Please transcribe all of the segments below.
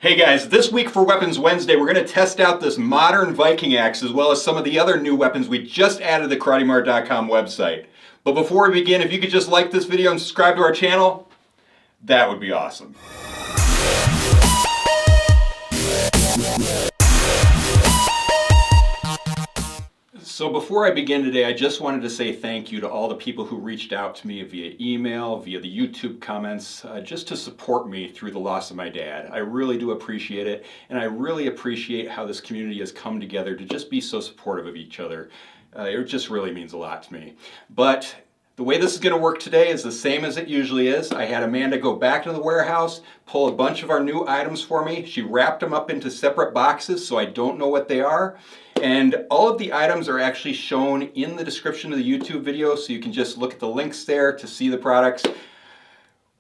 Hey guys, this week for Weapons Wednesday, we're going to test out this modern Viking Axe as well as some of the other new weapons we just added to the KarateMart.com website. But before we begin, if you could just like this video and subscribe to our channel, that would be awesome. So before I begin today, I just wanted to say thank you to all the people who reached out to me via email, via the YouTube comments, just to support me through the loss of my dad. I really do appreciate it, and I really appreciate how this community has come together to just be so supportive of each other. It just really means a lot to me. But the way this is going to work today is the same as it usually is. I had Amanda go back to the warehouse, pull a bunch of our new items for me. She wrapped them up into separate boxes, so I don't know what they are. And all of the items are actually shown in the description of the YouTube video, so you can just look at the links there to see the products.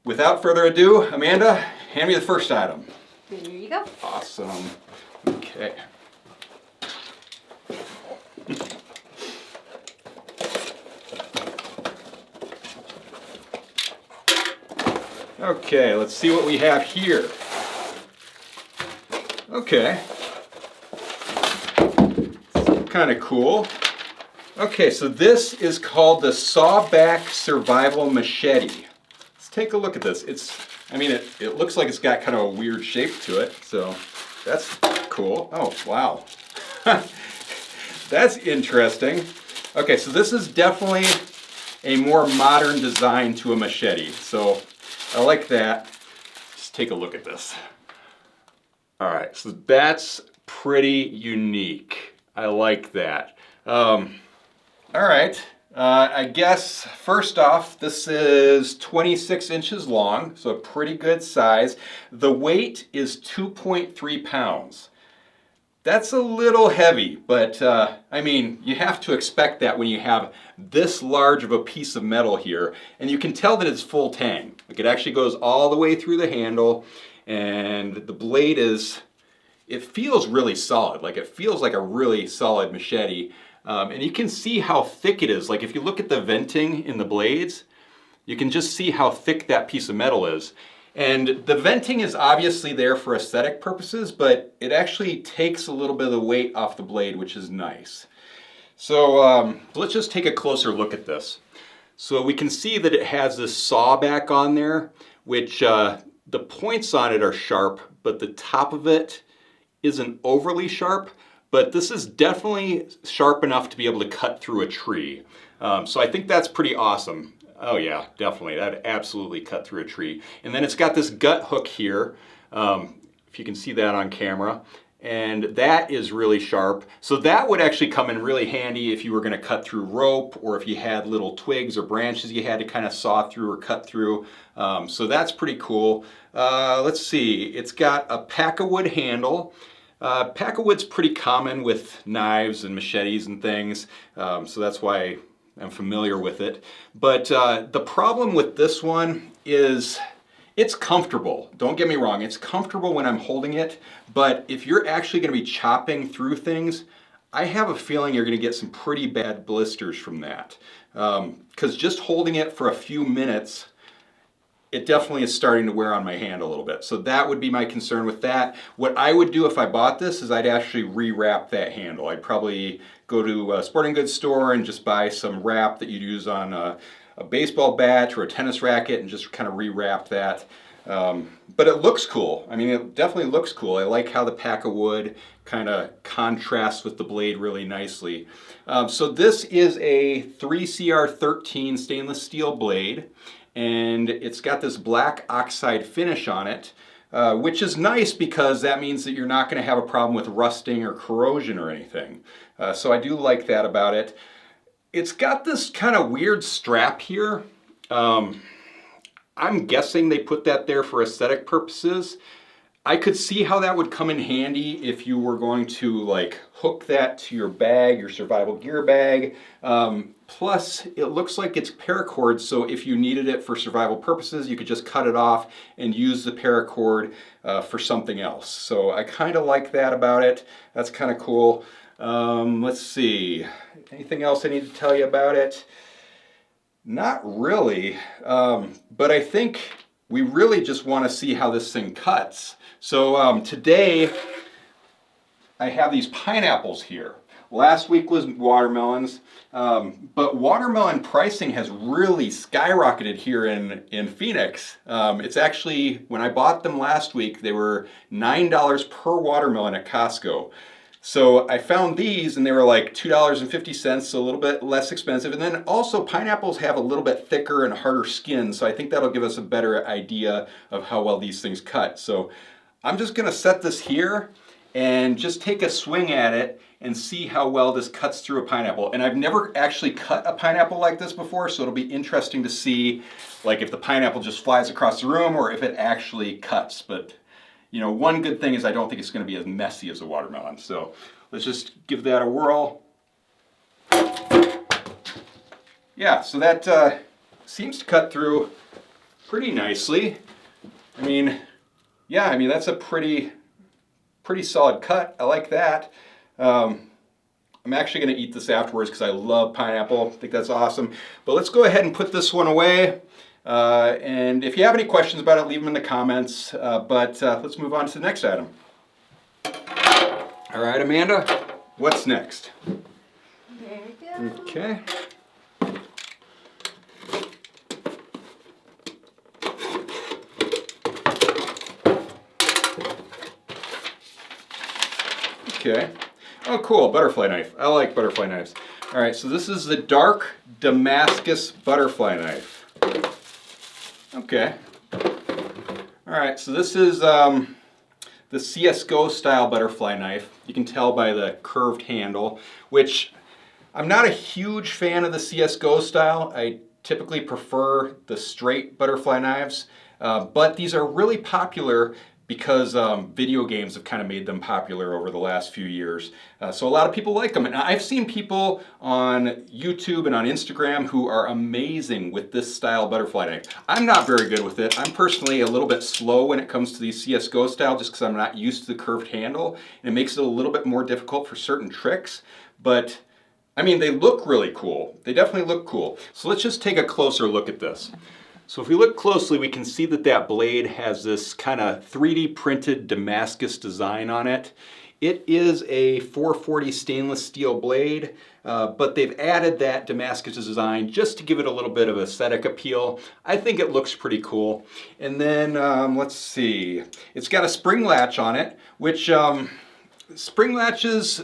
Without further ado, Amanda, hand me the first item. Here you go. Awesome. Okay. Okay, let's see what we have here. Okay. Kind of cool. Okay, so this is called the Sawback Survival Machete. Let's take a look at this. It looks like it's got kind of a weird shape to it, so that's cool. Oh, wow. That's interesting. Okay, so this is definitely a more modern design to a machete, so I like that. Just take a look at this. All right, so that's pretty unique. I like that. All right, I guess first off, this is 26 inches long, so a pretty good size. The weight is 2.3 pounds. That's a little heavy, but I mean, you have to expect that when you have this large of a piece of metal here, and you can tell that it's full tang. Like it actually goes all the way through the handle, and the blade it feels really solid. Like it feels like a really solid machete. And you can see how thick it is. Like if you look at the venting in the blades, you can just see how thick that piece of metal is. And the venting is obviously there for aesthetic purposes, but it actually takes a little bit of the weight off the blade, which is nice. So let's just take a closer look at this. So we can see that it has this sawback on there, which the points on it are sharp, but the top of it isn't overly sharp, but this is definitely sharp enough to be able to cut through a tree. So I think that's pretty awesome. Oh yeah, definitely, that'd absolutely cut through a tree. And then it's got this gut hook here, if you can see that on camera, and that is really sharp. So that would actually come in really handy if you were gonna cut through rope, or if you had little twigs or branches you had to kind of saw through or cut through. So that's pretty cool. Let's see, it's got a pack-a-wood handle. Pack-a-wood's pretty common with knives and machetes and things, so that's why I'm familiar with it. But the problem with this one is it's comfortable. Don't get me wrong, it's comfortable when I'm holding it, but if you're actually going to be chopping through things, I have a feeling you're going to get some pretty bad blisters from that. Because just holding it for a few minutes, it definitely is starting to wear on my hand a little bit. So that would be my concern with that. What I would do if I bought this is I'd actually rewrap that handle. I'd probably go to a sporting goods store and just buy some wrap that you'd use on a baseball bat or a tennis racket and just kind of rewrap that. But it looks cool. I mean, it definitely looks cool. I like how the pack-a-wood kind of contrasts with the blade really nicely. So this is a 3CR13 stainless steel blade, and it's got this black oxide finish on it, which is nice because that means that you're not going to have a problem with rusting or corrosion or anything. So I do like that about it. It's got this kind of weird strap here. I'm guessing they put that there for aesthetic purposes. I could see how that would come in handy if you were going to like hook that to your bag, your survival gear bag. Plus, it looks like it's paracord, so if you needed it for survival purposes, you could just cut it off and use the paracord for something else. So I kind of like that about it. That's kind of cool. Let's see. Anything else I need to tell you about it? Not really, but I think we really just want to see how this thing cuts. So today I have these pineapples here. Last week was watermelons, but watermelon pricing has really skyrocketed here in Phoenix. It's actually, when I bought them last week, they were $9 per watermelon at Costco. So I found these and they were like $2.50, so a little bit less expensive. And then also pineapples have a little bit thicker and harder skin, so I think that'll give us a better idea of how well these things cut. So I'm just gonna set this here and just take a swing at it and see how well this cuts through a pineapple. And I've never actually cut a pineapple like this before, so it'll be interesting to see like if the pineapple just flies across the room or if it actually cuts. But you know, one good thing is I don't think it's going to be as messy as a watermelon. So let's just give that a whirl. Yeah, so that seems to cut through pretty nicely. I mean, yeah, I mean that's a pretty solid cut. I like that. I'm actually going to eat this afterwards because I love pineapple. I think that's awesome. But let's go ahead and put this one away. And if you have any questions about it, leave them in the comments. But let's move on to the next item. All right, Amanda, what's next? There we go. Okay. Okay. Oh, cool, butterfly knife. I like butterfly knives. All right, so this is the dark Damascus butterfly knife. Okay. All right, so this is the CSGO style butterfly knife. You can tell by the curved handle, which I'm not a huge fan of the CSGO style. I typically prefer the straight butterfly knives, but these are really popular because video games have kind of made them popular over the last few years. So a lot of people like them. And I've seen people on YouTube and on Instagram who are amazing with this style butterfly knife. I'm not very good with it. I'm personally a little bit slow when it comes to these CSGO style just because I'm not used to the curved handle. And it makes it a little bit more difficult for certain tricks. But I mean, they look really cool. They definitely look cool. So let's just take a closer look at this. So if we look closely, we can see that that blade has this kind of 3D printed Damascus design on it. It is a 440 stainless steel blade, but they've added that Damascus design just to give it a little bit of aesthetic appeal. I think it looks pretty cool. And then let's see, it's got a spring latch on it, which spring latches,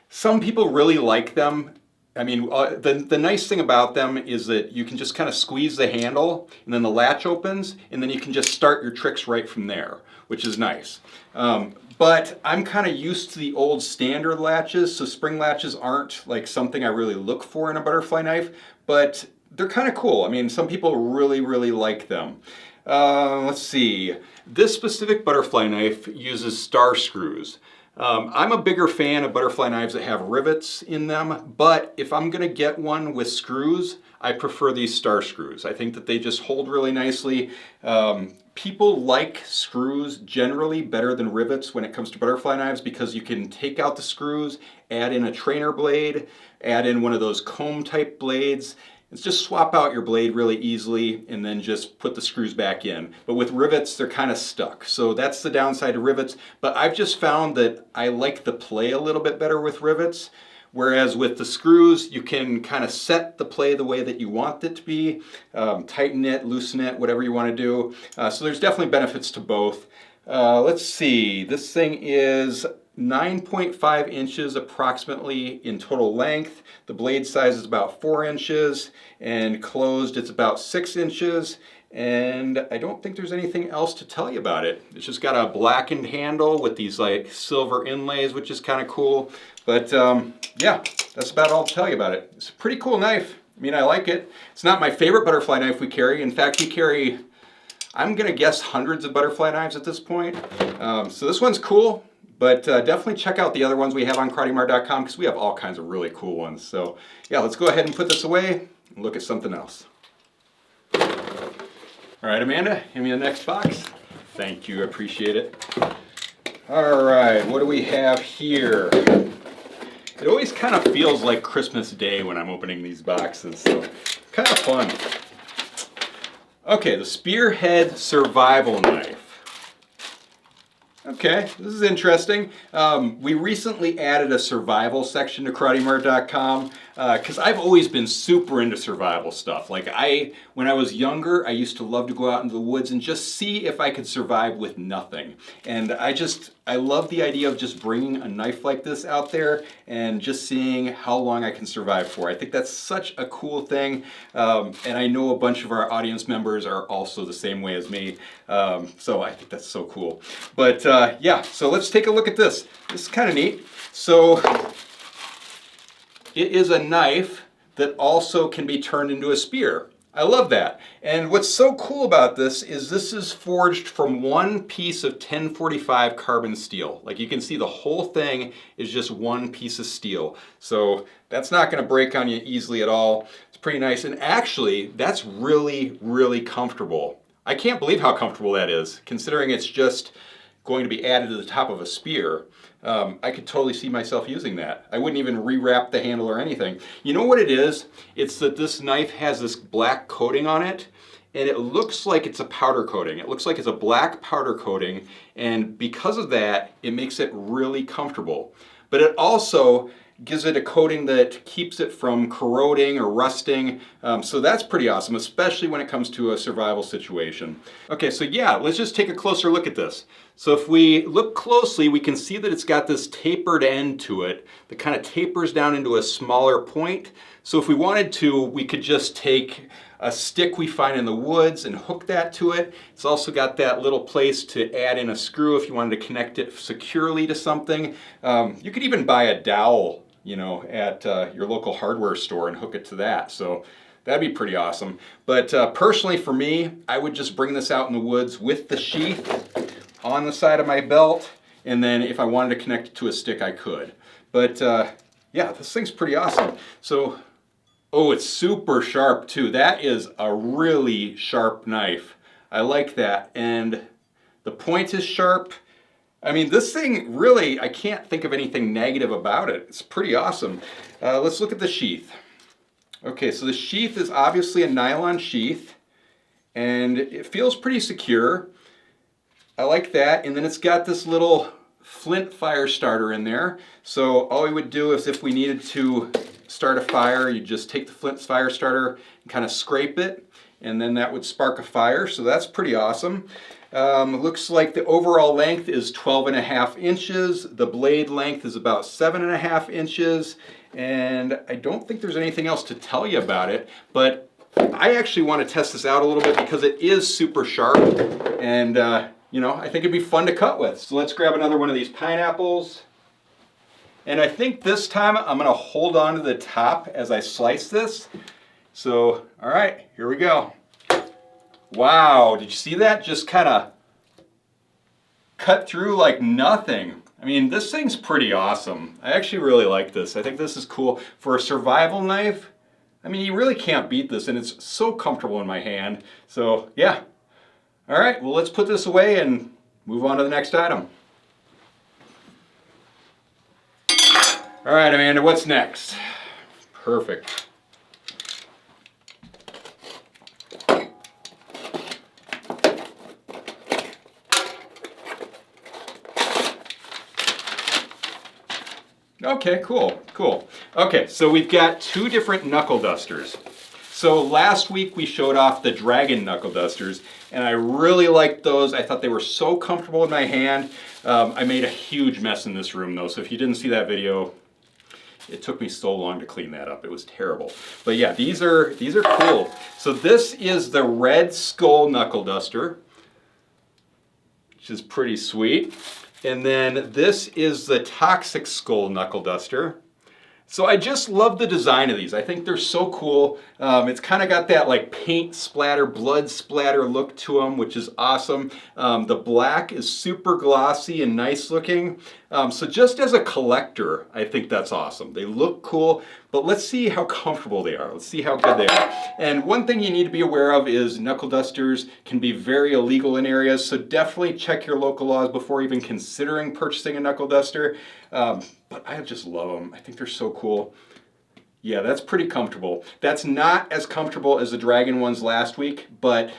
some people really like them. I mean, the nice thing about them is that you can just kind of squeeze the handle and then the latch opens and then you can just start your tricks right from there, which is nice. But I'm kind of used to the old standard latches, so spring latches aren't like something I really look for in a butterfly knife, but they're kind of cool. I mean, some people really like them. Let's see, this specific butterfly knife uses star screws. I'm a bigger fan of butterfly knives that have rivets in them, but if I'm going to get one with screws, I prefer these star screws. I think that they just hold really nicely. People like screws generally better than rivets when it comes to butterfly knives because you can take out the screws, add in a trainer blade, add in one of those comb type blades. It's just swap out your blade really easily and then just put the screws back in. But with rivets, they're kind of stuck. So that's the downside of rivets. But I've just found that I like the play a little bit better with rivets. Whereas with the screws, you can kind of set the play the way that you want it to be, tighten it, loosen it, whatever you want to do. So there's definitely benefits to both. Let's see, this thing is 9.5 inches approximately in total length. The blade size is about 4 inches, and closed it's about 6 inches. And I don't think there's anything else to tell you about it. It's just got a blackened handle with these like silver inlays, which is kind of cool. But yeah, that's about all to tell you about it. It's a pretty cool knife. I mean, I like it. It's not my favorite butterfly knife we carry. In fact, we carry, I'm gonna guess, hundreds of butterfly knives at this point. So this one's cool, but definitely check out the other ones we have on KarateMart.com because we have all kinds of really cool ones. So yeah, let's go ahead and put this away and look at something else. All right, Amanda, hand me the next box. Thank you, appreciate it. All right, what do we have here? It always kind of feels like Christmas Day when I'm opening these boxes, so kind of fun. Okay, the Spearhead survival knife. Okay, this is interesting. We recently added a survival section to KarateMart.com because I've always been super into survival stuff. Like when I was younger, I used to love to go out into the woods and just see if I could survive with nothing. And I love the idea of just bringing a knife like this out there and just seeing how long I can survive for. I think that's such a cool thing. And I know a bunch of our audience members are also the same way as me. So I think that's so cool. But yeah, so let's take a look at this. This is kind of neat. So it is a knife that also can be turned into a spear. I love that. And what's so cool about this is forged from one piece of 1045 carbon steel. Like you can see the whole thing is just one piece of steel. So that's not going to break on you easily at all. It's pretty nice. And actually, that's really, really comfortable. I can't believe how comfortable that is, considering it's just going to be added to the top of a spear. I could totally see myself using that. I wouldn't even rewrap the handle or anything. You know what it is? It's that this knife has this black coating on it, and it looks like it's a powder coating. It looks like it's a black powder coating, and because of that, it makes it really comfortable. But it also gives it a coating that keeps it from corroding or rusting. So that's pretty awesome, especially when it comes to a survival situation. Okay, so yeah, let's just take a closer look at this. So if we look closely, we can see that it's got this tapered end to it that kind of tapers down into a smaller point. So if we wanted to, we could just take a stick we find in the woods and hook that to it. It's also got that little place to add in a screw if you wanted to connect it securely to something. You could even buy a dowel, at your local hardware store and hook it to that. So that'd be pretty awesome. But personally for me, I would just bring this out in the woods with the sheath on the side of my belt, and then if I wanted to connect it to a stick, I could. But yeah, this thing's pretty awesome. So, oh, it's super sharp too. That is a really sharp knife. I like that. And the point is sharp. I mean, this thing really, I can't think of anything negative about it. It's pretty awesome. Let's look at the sheath. Okay, so the sheath is obviously a nylon sheath, and it feels pretty secure. I like that. And then it's got this little flint fire starter in there. So all we would do is if we needed to start a fire, you just take the flint fire starter and kind of scrape it, and then that would spark a fire. So that's pretty awesome. Looks like the overall length is 12.5 inches. The blade length is about 7.5 inches. And I don't think there's anything else to tell you about it, but I actually want to test this out a little bit because it is super sharp, and I think it'd be fun to cut with. So let's grab another one of these pineapples. And I think this time I'm going to hold on to the top as I slice this. So, all right, here we go. Wow, did you see that? Just kind of cut through like nothing. I mean, this thing's pretty awesome. I actually really like this. I think this is cool. For a survival knife, I mean, you really can't beat this, and it's so comfortable in my hand. So, yeah. All right, well, let's put this away and move on to the next item. All right, Amanda, what's next? Perfect. Okay, cool. Okay, so we've got two different knuckle dusters. So last week we showed off the dragon knuckle dusters, and I really liked those. I thought they were so comfortable in my hand. I made a huge mess in this room though, so if you didn't see that video, it took me so long to clean that up. It was terrible. But yeah, these are cool. So this is the Red Skull knuckle duster, which is pretty sweet. And then this is the Toxic Skull knuckle duster. So I just love the design of these. I think they're so cool. It's kind of got that like paint splatter, blood splatter look to them, which is awesome. The black is super glossy and nice looking. So just as a collector, I think that's awesome. They look cool, but let's see how comfortable they are. Let's see how good they are. And one thing you need to be aware of is knuckle dusters can be very illegal in areas, so definitely check your local laws before even considering purchasing a knuckle duster. But I just love them. I think they're so cool. Yeah, that's pretty comfortable. That's not as comfortable as the dragon ones last week, but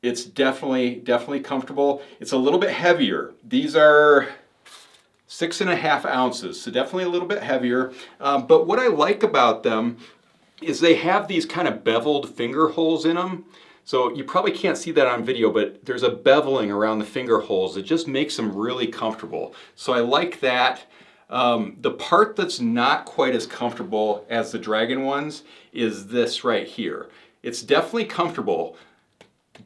It's definitely comfortable. It's a little bit heavier. These are 6.5 ounces, so definitely a little bit heavier. But what I like about them is they have these kind of beveled finger holes in them. So you probably can't see that on video, but there's a beveling around the finger holes that just makes them really comfortable. So I like that. The part that's not quite as comfortable as the Dragon ones is this right here. It's definitely comfortable,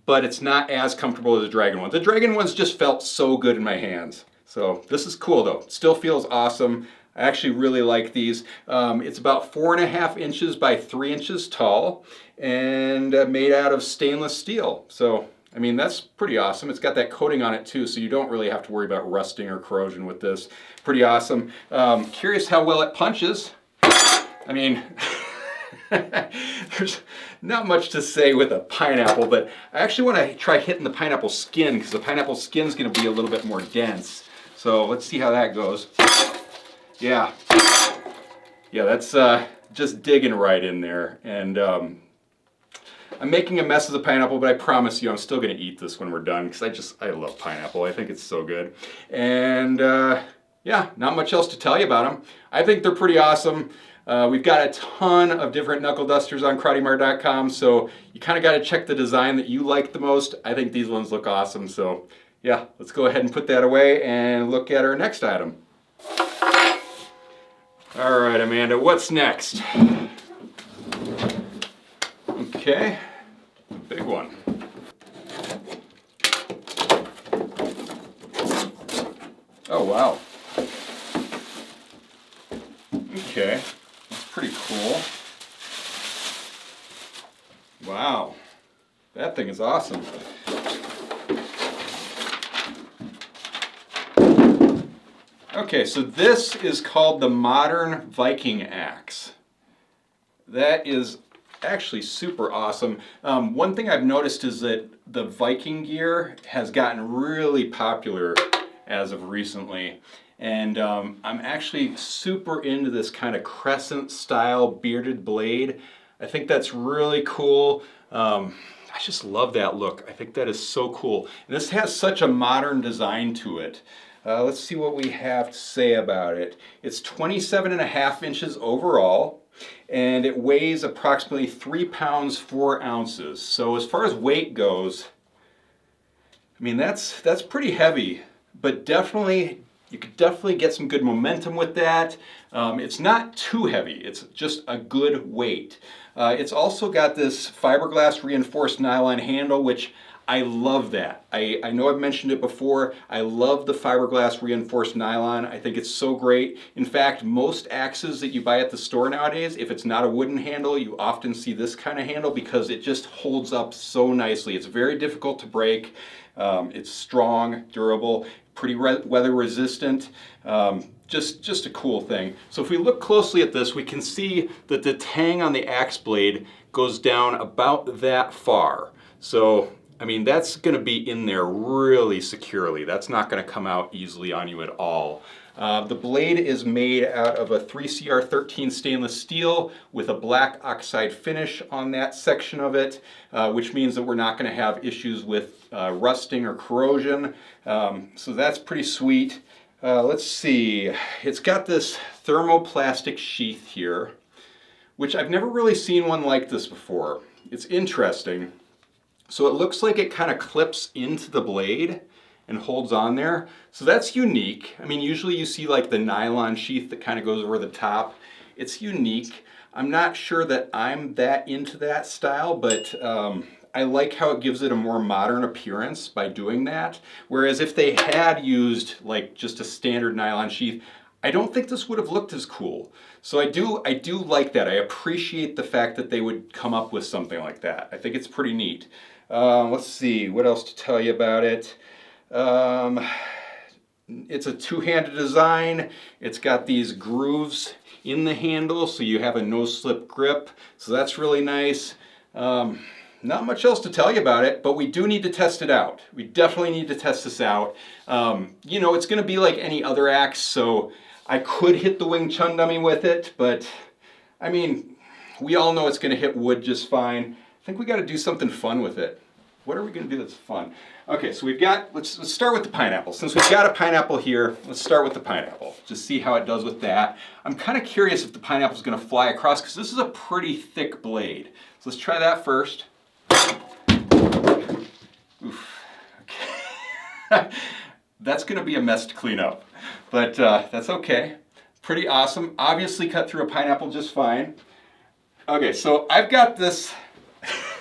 but it's not as comfortable as the Dragon ones. The Dragon ones just felt so good in my hands. So this is cool though. It still feels awesome. I actually really like these. It's about 4.5 inches by 3 inches tall and made out of stainless steel. So, I mean, that's pretty awesome. It's got that coating on it too, so you don't really have to worry about rusting or corrosion with this. Pretty awesome. Curious how well it punches. I mean, there's not much to say with a pineapple, but I actually want to try hitting the pineapple skin because the pineapple skin is going to be a little bit more dense. So let's see how that goes. Yeah, that's just digging right in there. And I'm making a mess of the pineapple, but I promise you I'm still going to eat this when we're done because I love pineapple. I think it's so good. And yeah, not much else to tell you about them. I think they're pretty awesome. We've got a ton of different knuckle dusters on KarateMart.com, so you kind of got to check the design that you like the most. I think these ones look awesome, so yeah, let's go ahead and put that away and look at our next item. All right, Amanda, what's next? Okay, big one. Oh, wow. Okay, that's pretty cool. Wow, that thing is awesome. Okay, so this is called the Modern Viking Axe. That is actually super awesome. One thing I've noticed is that the Viking gear has gotten really popular as of recently. And I'm actually super into this kind of crescent style bearded blade. I think that's really cool. I just love that look. I think that is so cool. And this has such a modern design to it. Let's see what we have to say about it. It's 27.5 inches overall, and it weighs approximately 3 pounds 4 ounces. So as far as weight goes, I mean that's pretty heavy, but definitely you could definitely get some good momentum with that. It's not too heavy. It's just a good weight. It's also got this fiberglass reinforced nylon handle, which I love that. I know I've mentioned it before. I love the fiberglass reinforced nylon. I think it's so great. In fact, most axes that you buy at the store nowadays, if it's not a wooden handle, you often see this kind of handle because it just holds up so nicely. It's very difficult to break. It's strong, durable, pretty weather resistant. Just a cool thing. So if we look closely at this, we can see that the tang on the axe blade goes down about that far. So I mean, that's going to be in there really securely. That's not going to come out easily on you at all. The blade is made out of a 3CR13 stainless steel with a black oxide finish on that section of it, which means that we're not going to have issues with rusting or corrosion. So that's pretty sweet. Let's see. It's got this thermoplastic sheath here, which I've never really seen one like this before. It's interesting. So it looks like it kind of clips into the blade and holds on there. So that's unique. I mean, usually you see like the nylon sheath that kind of goes over the top. It's unique. I'm not sure that I'm that into that style, but I like how it gives it a more modern appearance by doing that. Whereas if they had used like just a standard nylon sheath, I don't think this would have looked as cool. So I do like that. I appreciate the fact that they would come up with something like that. I think it's pretty neat. Let's see, what else to tell you about it. It's a two-handed design. It's got these grooves in the handle so you have a no-slip grip. So that's really nice. Not much else to tell you about it, but we do need to test it out. We definitely need to test this out. You know, it's going to be like any other axe, so I could hit the Wing Chun dummy with it, but I mean, we all know it's going to hit wood just fine. I think we got to do something fun with it. what are we gonna do that's fun? Okay, so we've got, let's start with the pineapple. Since we've got a pineapple here, let's start with the pineapple. Just see how it does with that. I'm kind of curious if the pineapple's gonna fly across because this is a pretty thick blade. So let's try that first. Oof, okay. That's gonna be a mess to clean up, but that's okay. Pretty awesome. Obviously cut through a pineapple just fine. Okay, so I've got this.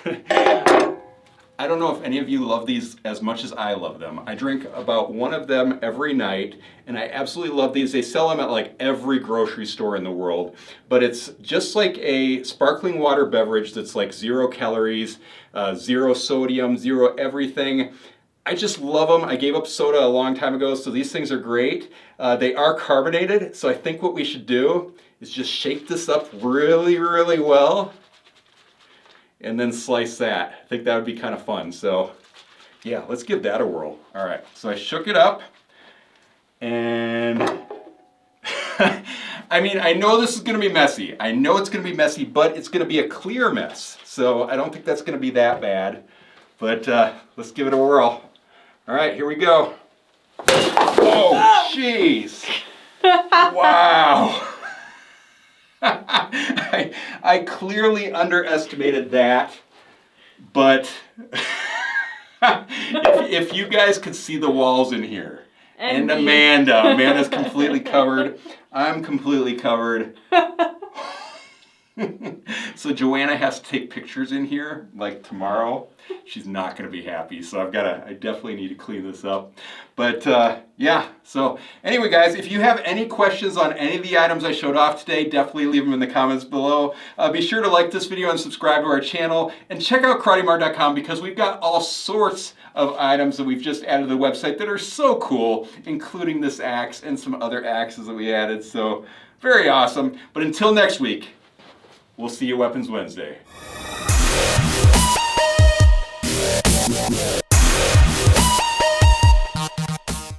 I don't know if any of you love these as much as I love them. I drink about one of them every night, and I absolutely love these. They sell them at like every grocery store in the world, but it's just like a sparkling water beverage that's like 0 calories, 0 sodium, 0 everything. I just love them. I gave up soda a long time ago, so these things are great. They are carbonated, so I think what we should do is just shake this up really, really well and then slice that. I think that would be kind of fun. So yeah, let's give that a whirl. All right, so I shook it up and I mean, I know this is gonna be messy. I know it's gonna be messy, but it's gonna be a clear mess. So I don't think that's gonna be that bad, but let's give it a whirl. All right, here we go. Oh, jeez. Wow. I clearly underestimated that, but if you guys could see the walls in here, and Amanda's completely covered, I'm completely covered. So Joanna has to take pictures in here like tomorrow. She's not going to be happy, so I definitely need to clean this up. But yeah, so anyway guys, if you have any questions on any of the items I showed off today, definitely leave them in the comments below. Be sure to like this video and subscribe to our channel, and check out KarateMart.com because we've got all sorts of items that we've just added to the website that are so cool, including this axe and some other axes that we added, so very awesome. But until next week, we'll see you Weapons Wednesday.